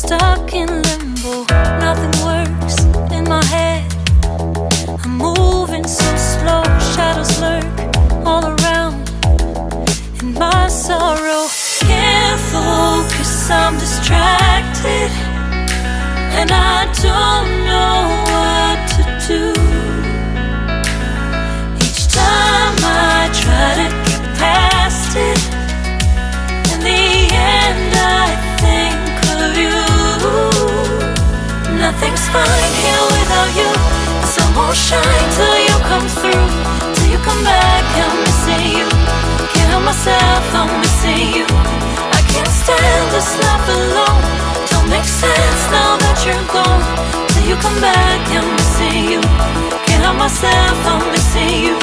stuck in limbo, nothing works in my head. I'm moving so slow, shadows lurk all around. In my sorrow, can't focus, I'm distracted, and I don't know what to do. Each time I try to get past it, in the end I think of you. Nothing's fine here without you. The sun won't shine till you come through, till you come back. I'm missing you. Can't help myself, I'm missing you. I can't stand this life alone. Don't make sense now that you're gone. Till you come back, I'm missing you. Can't help myself, I'm missing you.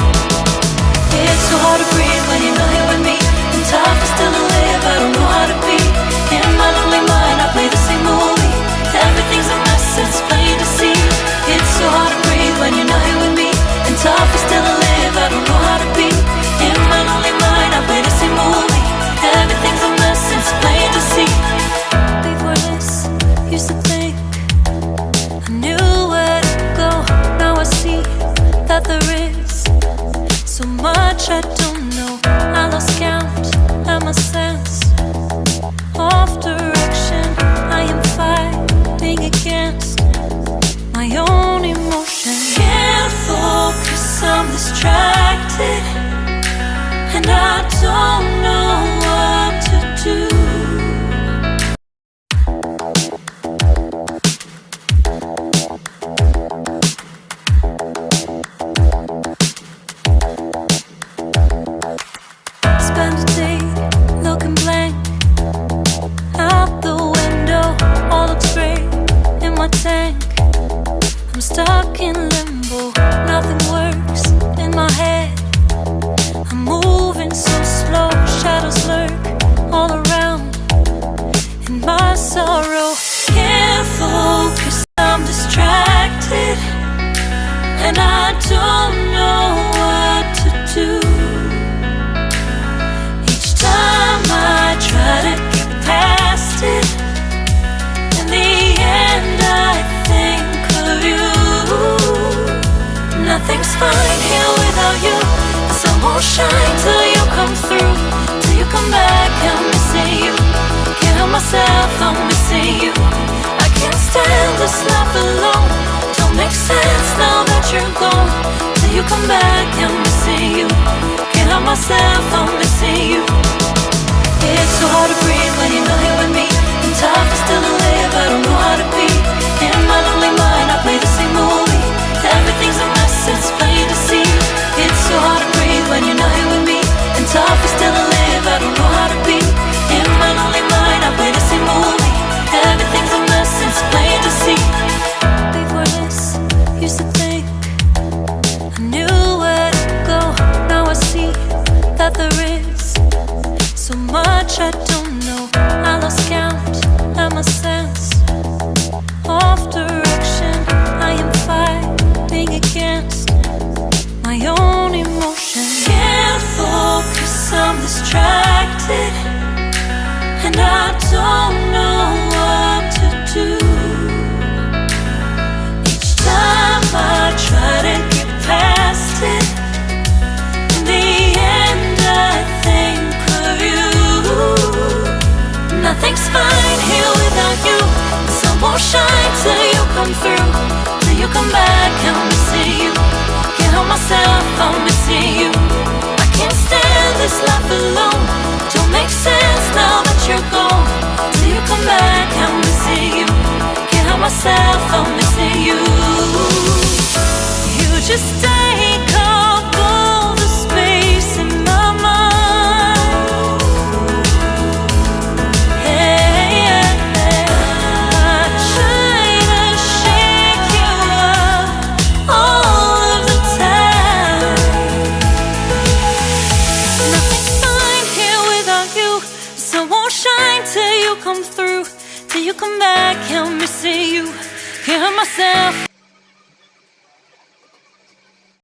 It's so hard to breathe when you're not here with me. And tough is still to live, I don't know how to be. In my lonely mind, I play the same movie. Everything's a mess, it's plain to see. It's so hard to breathe when you're not here with me. And tough is still to live, I don't know how to be. In my lonely mind, I play the same movie. Everything's a mess, it's plain to see. Before this, used to think I knew where to go. Now I see that there is so much I don't know. I lost count at my sense of direction. I am fighting against my own emotion. Can't focus, I'm distracted, and I don't know what to do. Spend a day looking blank out the window, all looks great in my tank. I'm stuck in limbo, nothing works in my head. I'm moving so slow, shadows lurk all around. In my sorrow, can't focus, I'm distracted, and I don't know what to do. Each time I try to get past it, in the end I think of you. Nothing's fine here without you. The sun won't shine till you come through, till you come back. I'm missing you. Can't help myself, I'm missing you. I can't stand this life alone. Don't make sense now that you're gone. Till you come back, I'm missing you. Can't help myself, I'm missing you. It's so hard to breathe when you're not here with me. And tough is still to live, I don't know how to be. In my lonely mind, I play the same movie. Everything's a mess, it's plain to see. It's so hard to breathe when you're not here with me. And tough is still to live, I don't know how to be. In my lonely mind, I play the same movie. Everything's a mess, it's plain to see. Before this, used to think I knew where to go. Now I see that there is so much I don't know. I lost count at my sense of direction. I am fighting against my own emotion. Can't focus, I'm distracted, and I don't know what to do. Each time I try to get past it, in the end I think of you. Nothing's fine here without you. The sun won't shine till you come through, till you come back. I'm missing you. Can't help myself, I'm missing you. I can't stand this life alone. Don't make sense now that you're gone. Till you come back, I'm missing you. Can't help myself, I'm missing you. You just take up all the space in my mind. Hey, I try to shake you up all of the time. Nothing's fine here without you. The sun won't shine till you come through, till you come back. I'm missing you. Can't help myself.